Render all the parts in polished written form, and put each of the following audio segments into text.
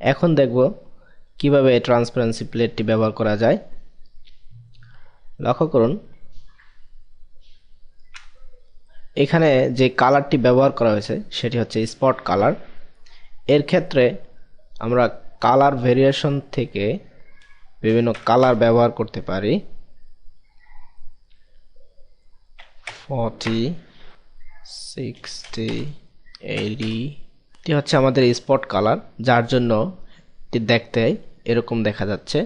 এখন দেখব কিভাবে ট্রান্সপারেন্সি প্লেটটি ব্যবহার করা যায়। লক্ষ্য করুন এখানে যে কালারটি ব্যবহার করা হয়েছে সেটি হচ্ছে স্পট কালার। এর ক্ষেত্রে আমরা কালার ভেরিয়েশন থেকে বিভিন্ন কালার ব্যবহার করতে পারি। 40, 60, 80 এটি হচ্ছে আমাদের স্পট কালার, যার জন্য এটি দেখতে এরকম দেখা যাচ্ছে।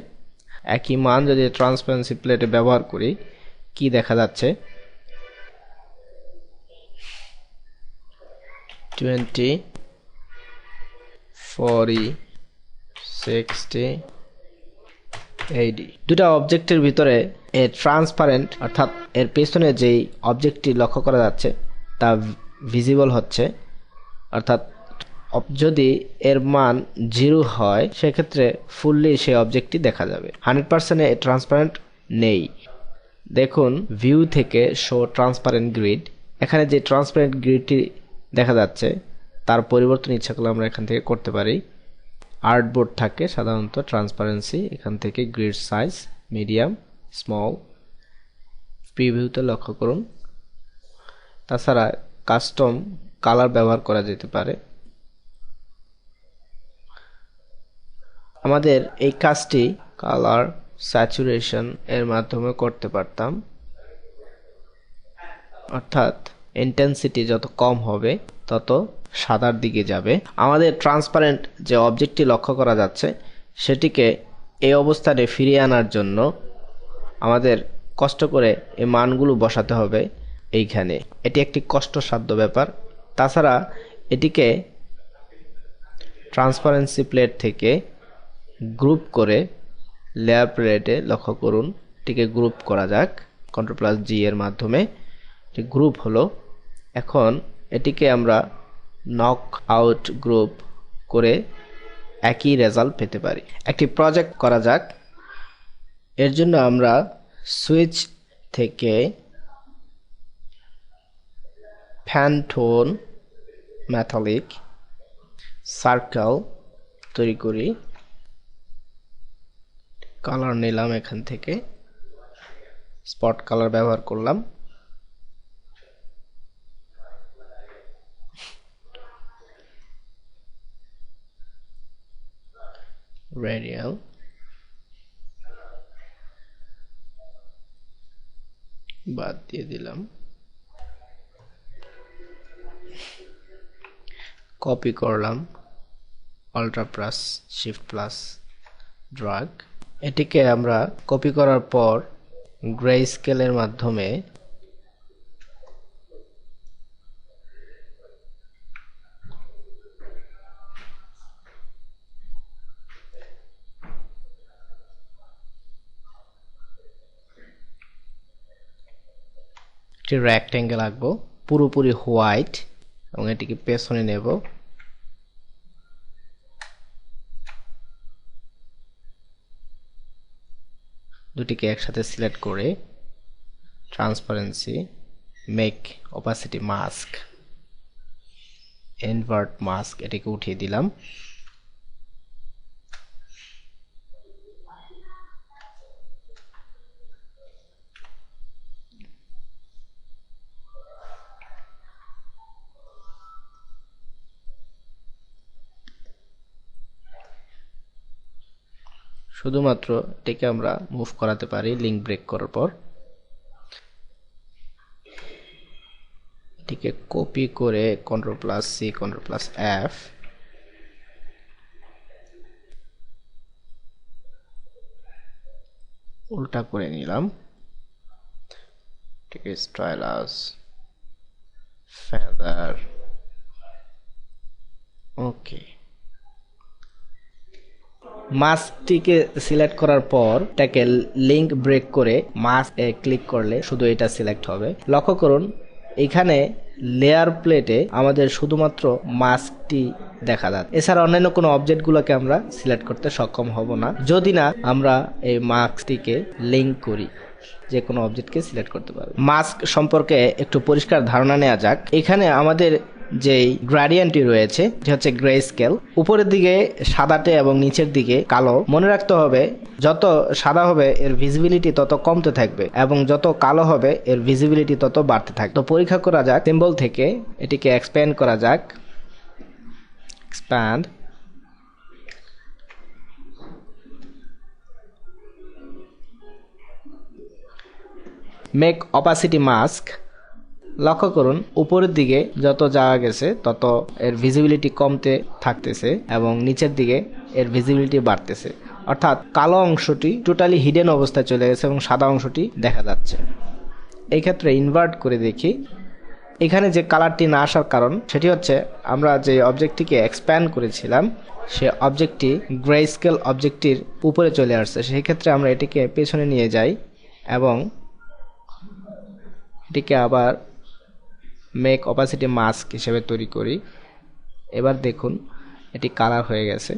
একই মান যদি ট্রান্সপারেন্সি প্লেটে ব্যবহার করি কি দেখা যাচ্ছে, 20, 40, 60, 80 দুটা অবজেক্টের ভিতরে এর ট্রান্সপারেন্ট অর্থাৎ এর পেছনে যেই অবজেক্টটি লক্ষ্য করা যাচ্ছে তা ভিজিবল হচ্ছে। অর্থাৎ যদি এর মান 0 হয় সেক্ষেত্রে ফুললি সেই অবজেক্টটি দেখা যাবে। 100% এ ট্রান্সপারেন্ট নেই। দেখুন ভিউ থেকে শো ট্রান্সপারেন্ট গ্রিড, এখানে যে ট্রান্সপারেন্ট গ্রিডটি দেখা যাচ্ছে তার পরিবর্তন ইচ্ছা করলে আমরা এখান থেকে করতে পারি। আর্টবোর্ড থাকে সাধারণত ট্রান্সপারেন্সি, এখান থেকে গ্রিড সাইজ মিডিয়াম, স্মল, প্রিভিউতে লক্ষ্য করুন। তাছাড়া কাস্টম কালার ব্যবহার করা যেতে পারে। আমাদের এই কাজটি কালার স্যাচুরেশন এর মাধ্যমে করতে পারতাম, অর্থাৎ ইন্টেন্সিটি যত কম হবে তত সাদার দিকে যাবে। আমাদের ট্রান্সপারেন্ট যে অবজেক্টটি লক্ষ্য করা যাচ্ছে সেটিকে এই অবস্থানে ফিরিয়ে আনার জন্য আমাদের কষ্ট করে এই মানগুলো বসাতে হবে এইখানে। এটি একটি কষ্টসাধ্য ব্যাপার। তাছাড়া এটিকে ট্রান্সপারেন্সি প্লেট থেকে গ্রুপ করে লেয়ার প্লেটে লক্ষ্য করুন, এটিকে গ্রুপ করা যাক Ctrl+G এর মাধ্যমে। গ্রুপ হলো। এখন এটিকে আমরা নক আউট গ্রুপ করে একই রেজাল্ট পেতে পারি। একটি প্রজেক্ট করা যাক। এর জন্য আমরা সুইচ থেকে প্যান্টোন মেটালিক সার্কেল তৈরি করি। কালার নিলাম, এখান থেকে স্পট কালার ব্যবহার করলাম। রেডিয়াল বাদ দিয়ে দিলাম। কপি করলাম, Alt+, Shift+, ড্র্যাগ। এটিকে আমরা কপি করার পর গ্রে স্কেলের মাধ্যমে একটি রেক্ট্যাঙ্গেল আঁকবো পুরোপুরি হোয়াইট এবং এটিকে পেছনে নেব। দুটিকে একসাথে সিলেক্ট করে transparency, make opacity mask, invert mask এটিকে উঠিয়ে দিলাম। শুধুমাত্র এটিকে আমরা মুভ করাতে পারি লিঙ্ক ব্রেক করার পর। এটিকে কপি করে Ctrl+C, Ctrl+F উল্টা করে নিলাম। এটিকে স্টাইলাস, ফেদার, ওকে। মাস্কটিকে সিলেক্ট করার পর এটাকে লিঙ্ক ব্রেক করে মাস্ক ক্লিক করলে শুধু এটা সিলেক্ট হবে। লক্ষ্য করুন এখানে লেয়ার প্লেটে আমাদের শুধুমাত্র মাস্কটি দেখা যাচ্ছে, এছাড়া অন্যান্য কোনো অবজেক্টগুলোকে আমরা সিলেক্ট করতে সক্ষম হব না যদি না আমরা এই মাস্কটিকে লিঙ্ক করি। যে কোনো অবজেক্টকে সিলেক্ট করতে পারবে। মাস্ক সম্পর্কে একটু পরিষ্কার ধারণা নেওয়া যাক। এখানে আমাদের যেই গ্রেডিয়েন্টটি রয়েছে যে হচ্ছে গ্রে স্কেল, উপরের দিকে সাদাটে এবং নিচের দিকে কালো। মনে রাখতে হবে যত সাদা হবে এর ভিজিবিলিটি তত কমতে থাকবে এবং যত কালো হবে এর ভিজিবিলিটি তত বাড়তে থাকবে। তো পরীক্ষা করা যাক, সিম্বল থেকে এটিকে এক্সপ্যান্ড করা যাক। Expand, make opacity mask. লক্ষ্য করুন উপরের দিকে যত যাওয়া গেছে তত এর ভিজিবিলিটি কমতে থাকতেছে এবং নিচের দিকে এর ভিজিবিলিটি বাড়তেছে, অর্থাৎ কালো অংশটি টোটালি হিডেন অবস্থায় চলে গেছে এবং সাদা অংশটি দেখা যাচ্ছে। এই ক্ষেত্রে ইনভার্ট করে দেখি, এখানে যে কালারটি না আসার কারণ সেটি হচ্ছে আমরা যে অবজেক্টটিকে এক্সপ্যান্ড করেছিলাম সে অবজেক্টটি গ্রে স্কেল অবজেক্টটির উপরে চলে আসছে। সেই ক্ষেত্রে আমরা এটিকে পেছনে নিয়ে যাই এবং এটিকে আবার মেক অপাসিটি মাস্ক হিসেবে তৈরি করি। এবার দেখুন এটি কালার হয়ে গেছে।